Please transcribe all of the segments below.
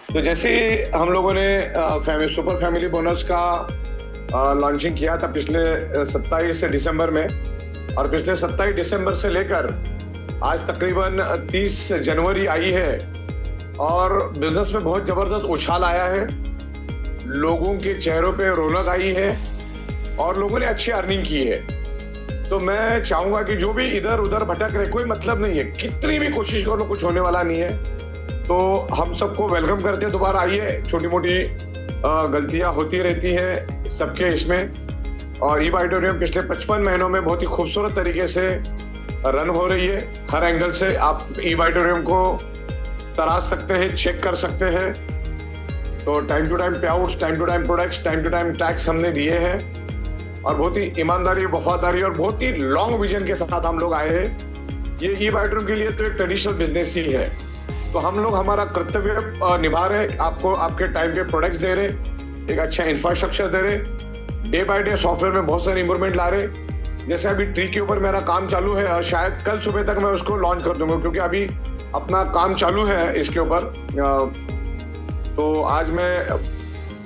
तो जैसे हम लोगों ने सुपर फैमिली बोनस का लॉन्चिंग किया था पिछले 27 दिसंबर में, और पिछले 27 दिसंबर से लेकर आज तकरीबन 30 जनवरी आई है और बिजनेस में बहुत जबरदस्त उछाल आया है। लोगों के चेहरों पे रौनक आई है और लोगों ने अच्छी अर्निंग की है। तो मैं चाहूंगा कि जो भी इधर उधर भटक रहे, कोई मतलब नहीं है, कितनी भी कोशिश कर लो कुछ होने वाला नहीं है। तो हम सबको वेलकम करते हैं, दोबारा आइए। छोटी मोटी गलतियां होती रहती हैं सबके इसमें, और ई ऑडिटोरियम पिछले 55 महीनों में बहुत ही खूबसूरत तरीके से रन हो रही है। हर एंगल से आप ई ऑडिटोरियम को तराश सकते हैं, चेक कर सकते हैं। तो time to time payouts, time to time products, time to time tax हमने दिए हैं, और बहुत ही ईमानदारी, वफादारी और बहुत ही लॉन्ग विजन के साथ हम लोग आए हैं। ये ई ऑडिटोरियम के लिए तो एक ट्रेडिशनल बिजनेस ही है। तो हम लोग हमारा कर्तव्य निभा रहे, आपको आपके टाइम पे प्रोडक्ट्स दे रहे, एक अच्छा इंफ्रास्ट्रक्चर दे रहे, डे बाय डे सॉफ्टवेयर में बहुत सारी इंप्रूवमेंट ला रहे। जैसे अभी ट्री के ऊपर मेरा काम चालू है और शायद कल सुबह तक मैं उसको लॉन्च कर दूंगा, क्योंकि अभी अपना काम चालू है इसके ऊपर। तो आज मैं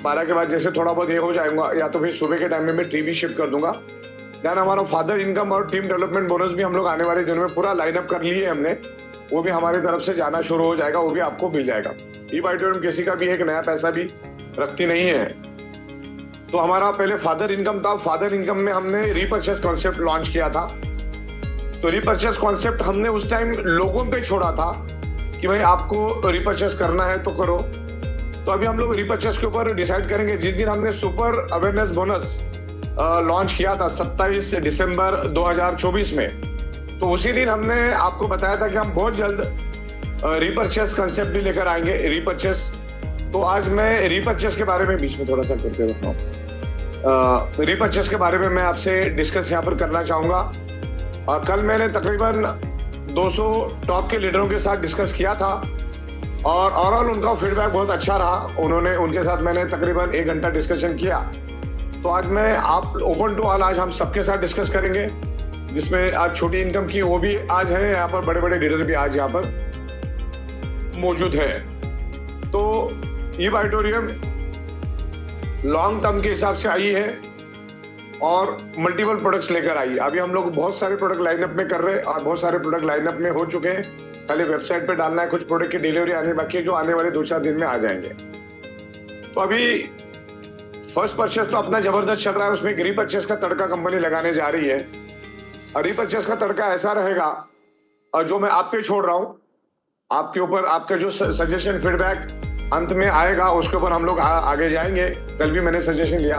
12 के बाद जैसे थोड़ा बहुत ये हो जाएगा, या तो फिर सुबह के टाइम में मैं ट्री भी शिफ्ट कर दूंगा। देन हमारा फादर इनकम और टीम डेवलपमेंट बोनस भी हम लोग आने वाले दिनों में पूरा लाइनअप कर लिए हमने, वो भी हमारी तरफ से जाना शुरू हो जाएगा, वो भी आपको मिल जाएगा। ई ऑडिटोरियम किसी का भी एक नया पैसा भी रखती नहीं है। तो हमारा पहले फादर इनकम था, फादर इनकम में हमने रीपर्चेस कॉन्सेप्ट लॉन्च किया था। तो रीपर्चेस कॉन्सेप्ट हमने उस टाइम लोगों पे छोड़ा था कि भाई आपको रीपर्चेस करना है तो करो। तो अभी हम लोग रीपर्चेस के ऊपर डिसाइड करेंगे। जिस दिन हमने सुपर अवेयरनेस बोनस लॉन्च किया था 27 दिसंबर 2024 में, तो उसी दिन हमने आपको बताया था कि हम बहुत जल्द रीपर्चेस कंसेप्ट भी लेकर आएंगे, रीपर्चेस। तो आज मैं रीपर्चेस के बारे में बीच में थोड़ा सा करके रखता हूँ। रीपर्चेस के बारे में मैं आपसे डिस्कस यहाँ पर करना चाहूंगा। और कल मैंने तकरीबन 200 टॉप के लीडरों के साथ डिस्कस किया था, और ओवरऑल उनका फीडबैक बहुत अच्छा रहा। उनके साथ मैंने तकरीबन 1 घंटा डिस्कशन किया। तो आज मैं आप ओपन टू ऑल, आज हम सबके साथ डिस्कस करेंगे, जिसमें आज छोटी इनकम की वो भी आज है यहाँ पर, बड़े बड़े लीडर भी आज यहाँ पर मौजूद है। तो ई ऑडिटोरियम लॉन्ग टर्म के हिसाब से आई है और मल्टीपल प्रोडक्ट्स लेकर आई है। अभी हम लोग बहुत सारे प्रोडक्ट लाइनअप में कर रहे हैं, और बहुत सारे प्रोडक्ट लाइनअप में हो चुके हैं। खाली वेबसाइट पे डालना है, कुछ प्रोडक्ट की डिलीवरी आने बाकी है, जो आने वाले 2-4 दिन में आ जाएंगे। तो अभी फर्स्ट परचेस तो अपना जबरदस्त चल रहा है, उसमें रीपर्चेस का तड़का कंपनी लगाने जा रही है। और रीपर्चेस का तड़का ऐसा रहेगा, और जो मैं आप पे छोड़ रहा हूँ, आपके ऊपर आपका जो सजेशन फीडबैक अंत में आएगा उसके ऊपर हम लोग आगे जाएंगे। कल भी मैंने सजेशन लिया।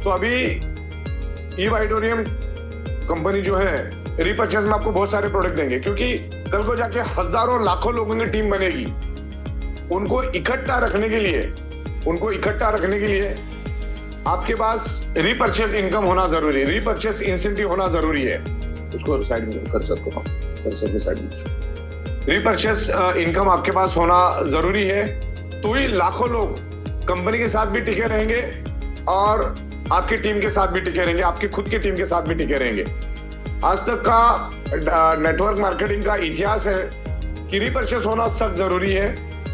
तो अभी ई ऑडिटोरियम कंपनी जो है रीपर्चेस में आपको बहुत सारे प्रोडक्ट देंगे, क्योंकि कल को जाके हजारों लाखों लोगों की टीम बनेगी। उनको इकट्ठा रखने के लिए आपके पास रीपर्चेस इनकम होना जरूरी है, रीपर्चेस इंसेंटिव होना जरूरी है। उसको साइड में कर सकते हो, साइड में रीपर्चेस इनकम आपके पास होना जरूरी है। तो ही लाखों लोग कंपनी के साथ भी टिके रहेंगे और आपकी टीम के साथ भी टिके रहेंगे, आपकी खुद की टीम के साथ भी टिके रहेंगे। आज तक का नेटवर्क मार्केटिंग का इतिहास है कि रीपर्चेस होना सख्त जरूरी है,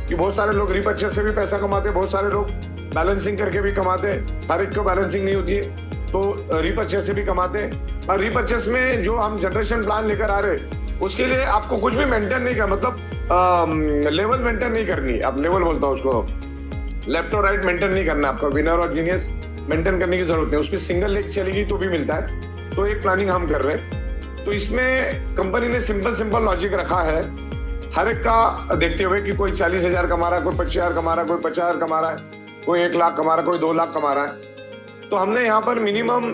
कि बहुत सारे लोग रीपर्चेस से भी पैसा कमाते, बहुत सारे लोग बैलेंसिंग करके भी कमाते। हर एक को बैलेंसिंग नहीं होती है, तो रीपर्चेस से भी कमाते। और रीपर्चेस में जो हम जनरेशन प्लान लेकर आ रहे हैं, उसके लिए आपको कुछ भी मेंटेन नहीं करना, मतलब लेवल मेंटेन नहीं करनी। आप लेवल बोलता हूँ उसको, लेफ्ट और राइट मेंटेन नहीं करना आपका, विनर और जीनियस मेंटेन करने की जरूरत नहीं। उसकी सिंगल लेग चलेगी तो भी मिलता है। तो एक प्लानिंग हम कर रहे हैं। तो इसमें कंपनी ने सिंपल लॉजिक रखा है, हर एक का देखते हुए कि कोई 40,000 कमा रहा है, कोई 25,000 कमा रहा है, कोई 50,000 कमा रहा है, कोई 1 लाख कमा रहा है, कोई 2 लाख कमा रहा है। तो हमने यहाँ पर मिनिमम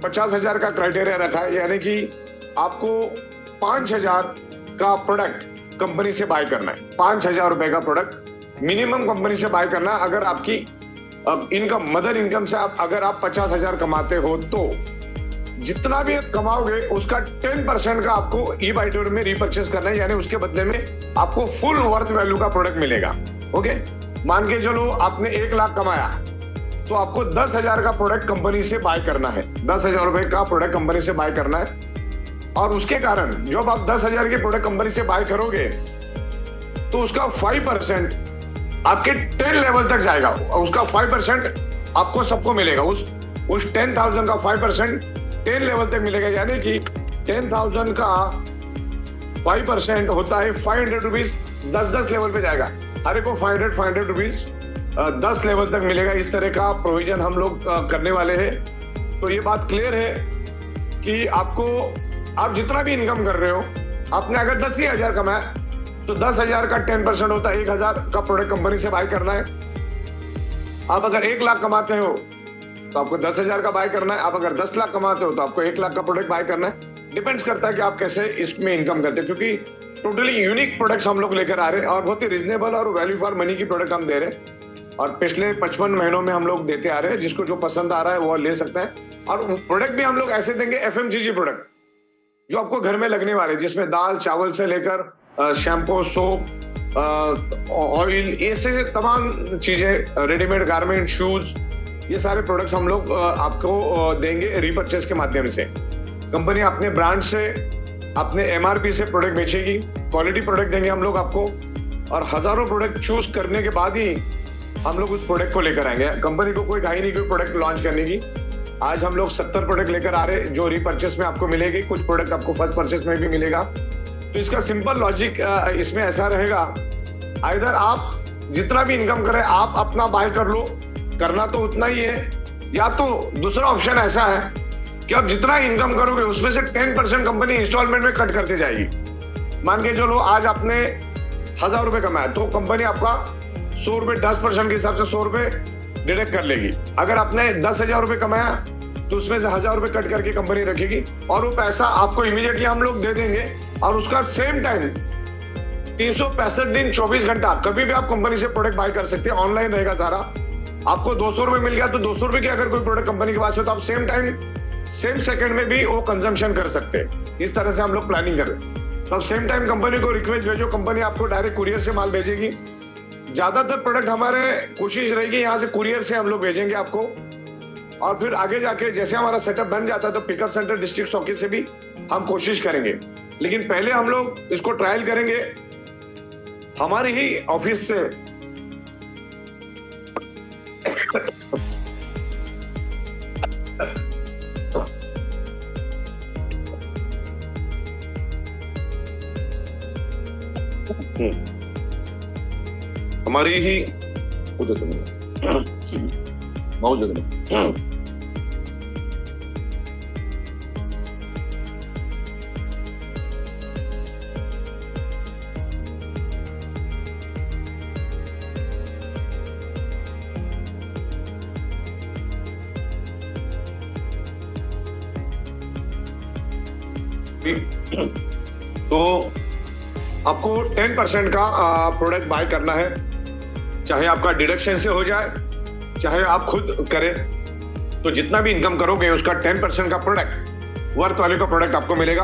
50,000 का क्राइटेरिया रखा है, यानी कि आपको 5,000 का प्रोडक्ट कंपनी से बाय करना है। 5,000 रुपए का प्रोडक्ट मिनिमम कंपनी से बाय करना। अगर आपकी इनकम, मदर इनकम से अगर आप 50,000 कमाते हो, तो जितना भी कमाओगे उसका 10% का आपको ई ऑडिटोरियम में रीपर्चेस करना है, यानी उसके बदले में आपको फुल वर्थ वैल्यू का प्रोडक्ट मिलेगा। ओके, मान के चलो आपने 1 लाख कमाया, तो आपको 10,000 का प्रोडक्ट कंपनी से बाय करना है। 10,000 रुपए का प्रोडक्ट कंपनी से बाय करना है। और उसके कारण जब आप 10,000 के प्रोडक्ट कंपनी से बाय करोगे, तो उसका 5% आपके 10 लेवल तक जाएगा, उसका 5% आपको सबको मिलेगा। उस 10,000 का 5% 10 लेवल तक मिलेगा, यानी कि 10,000 का 5% होता है 500 रुपीज। 10 लेवल पे जाएगा, हर एक को 500 रुपीज 10 लेवल तक मिलेगा। इस तरह का प्रोविजन हम लोग करने वाले हैं। तो ये बात क्लियर है कि आपको, आप जितना भी इनकम कर रहे हो, आपने अगर 10,000 कमाया तो 10,000 का 10% होता है 1,000 का प्रोडक्ट कंपनी से बाय करना है। आप अगर 1 लाख कमाते हो तो आपको 10,000 का बाय करना है। आप अगर 10 लाख कमाते हो तो आपको 1 लाख का प्रोडक्ट बाय करना है। डिपेंड्स करता है कि आप कैसे इसमें इनकम करते हैं, क्योंकि टोटली यूनिक प्रोडक्ट्स हम लोग लेकर आ रहे हैं और बहुत ही रिजनेबल और वैल्यू फॉर मनी की प्रोडक्ट हम दे रहे हैं। और पिछले 55 महीनों में हम लोग देते आ रहे हैं। जिसको जो पसंद आ रहा है वो ले सकता है। और प्रोडक्ट भी हम लोग ऐसे देंगे FMCG प्रोडक्ट जो आपको घर में लगने वाले, जिसमें दाल चावल से लेकर शैम्पू, सोप, ऑयल, ऐसे तमाम चीजें, रेडीमेड गारमेंट, शूज, ये सारे प्रोडक्ट्स हम लोग आपको देंगे रीपरचेस के माध्यम से। कंपनी अपने ब्रांड से, अपने MRP से प्रोडक्ट बेचेगी। क्वालिटी प्रोडक्ट देंगे हम लोग आपको, और हजारों प्रोडक्ट चूज करने के बाद ही हम लोग उस प्रोडक्ट को लेकर आएंगे। कंपनी को कोई घाई नहीं कोई प्रोडक्ट लॉन्च करने की। आज हम लोग 70 प्रोडक्ट लेकर आ रहे हैं जो रीपरचेस में आपको मिलेगी। कुछ प्रोडक्ट आपको फर्स्ट परचेस में भी मिलेगा। तो इसका सिंपल लॉजिक इसमें ऐसा रहेगा, आइदर आप जितना भी इनकम करें आप अपना बाय कर लो, करना तो उतना ही है, या तो दूसरा ऑप्शन ऐसा है कि आप जितना इनकम करोगे उसमें से 10% कंपनी इंस्टॉलमेंट में कट करते जाएगी। मान के चलो आज आपने 1,000 रुपए कमाया तो कंपनी आपका 100 रुपए 10% के हिसाब से 100 रुपए डिडक्ट कर लेगी। अगर आपने 10,000 रुपए कमाया तो उसमें से 1,000 रुपए कट करके कंपनी रखेगी और वो पैसा आपको इमीडिएटली हम लोग दे देंगे। और उसका सेम टाइम 365 दिन 24 घंटा कभी भी आप कंपनी से प्रोडक्ट बाय कर सकते हैं। ऑनलाइन रहेगा सारा। आपको 200 रुपए मिल गया तो 200 रुपए की अगर कोई प्रोडक्ट कंपनी के पास है तो आप सेम टाइम सेम सेकंड में भी वो कंजम्पशन कर सकते हैं। इस तरह से हम लोग प्लानिंग कर रहे हैं। तो सेम टाइम कंपनी को रिक्वेस्ट भेजो, कंपनी आपको डायरेक्ट कुरियर से माल भेजेगी। ज्यादातर प्रोडक्ट हमारे कोशिश रहेगी यहाँ से कुरियर से हम लोग भेजेंगे आपको, और फिर आगे जाके जैसे हमारा सेटअप बन जाता है तो पिकअप सेंटर डिस्ट्रिक्ट स्टॉकिस्ट से भी हम कोशिश करेंगे। लेकिन पहले हम लोग इसको ट्रायल करेंगे हमारे ही ऑफिस से। हमारी ही तो आपको 10% का प्रोडक्ट बाय करना है, चाहे आपका डिडक्शन से हो जाए चाहे आप खुद करें। तो जितना भी इनकम करोगे उसका 10% का प्रोडक्ट, वर्थ वैल्यू का प्रोडक्ट आपको मिलेगा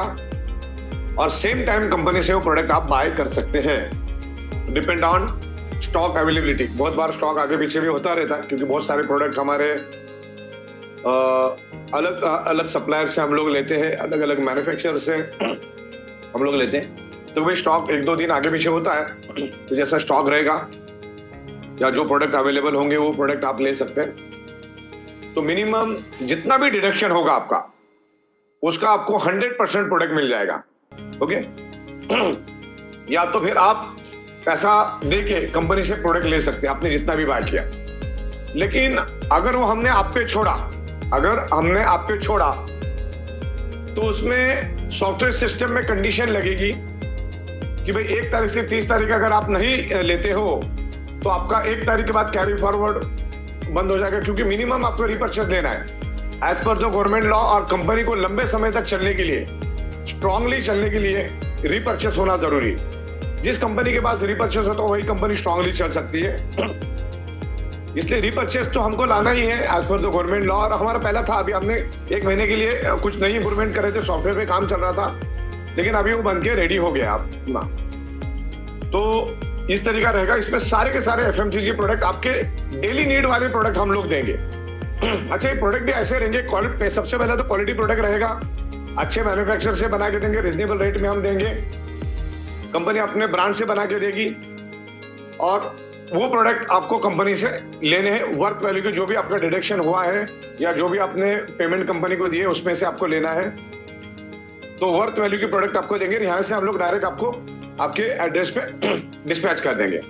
और सेम टाइम कंपनी से वो प्रोडक्ट आप बाय कर सकते हैं। Depend on stock availability. बहुत बार स्टॉक आगे पीछे भी होता रहता है क्योंकि बहुत सारे प्रोडक्ट हमारे अलग अलग सप्लायर से हम लोग लेते हैं, अलग अलग मैन्युफैक्चरर से हम लोग लेते हैं। तो भाई स्टॉक 1-2 दिन आगे पीछे होता है, तो जैसा स्टॉक रहेगा या जो प्रोडक्ट अवेलेबल होंगे वो प्रोडक्ट आप ले सकते हैं। तो मिनिमम जितना भी डिडक्शन होगा आपका उसका आपको 100% प्रोडक्ट मिल जाएगा। ओके या तो फिर आप पैसा देके कंपनी से प्रोडक्ट ले सकते हैं आपने जितना भी बाय किया। लेकिन अगर वो हमने आप पे छोड़ा तो उसमें सॉफ्टवेयर सिस्टम में कंडीशन लगेगी कि भाई 1 तारीख से 30 तारीख अगर आप नहीं लेते हो तो आपका 1 तारीख के बाद कैरी फॉरवर्ड बंद हो जाएगा, क्योंकि मिनिमम आपको रीपरचेस लेना है as per the government law. और कंपनी को लंबे समय तक चलने के लिए, स्ट्रांगली चलने के लिए रीपरचेस होना जरूरी। जिस कंपनी के पास रीपरचेस होता है वही कंपनी स्ट्रांगली चल सकती है। इसलिए रीपरचेस तो हमको लाना ही है as per the government law. और हमारा पहला था, अभी हमने 1 महीने के लिए कुछ नई इंप्रूवमेंट करे थे, सॉफ्टवेयर पे काम चल रहा था, लेकिन अभी वो बन के रेडी हो गया अपना। तो इस तरीका रहेगा। इसमें सारे के सारे FMCG प्रोडक्ट, आपके डेली नीड वाले प्रोडक्ट हम लोग देंगे। अच्छा, ये प्रोडक्ट भी ऐसे रहेंगे, क्वालिटी, सबसे पहले तो क्वालिटी प्रोडक्ट रहेगा, अच्छे मैन्युफैक्चरर से बना के देंगे, रिजनेबल रेट में हम देंगे, कंपनी अपने ब्रांड से बना के देगी। और वो प्रोडक्ट आपको कंपनी से लेने हैं। वर्थ वैल्यू के जो भी आपका डिडक्शन हुआ है या जो भी आपने पेमेंट कंपनी को दिए उसमें से आपको लेना है, तो वर्थ वैल्यू के प्रोडक्ट आपको देंगे। यहाँ से हम लोग डायरेक्ट आपको आपके एड्रेस पे डिस्पैच कर देंगे।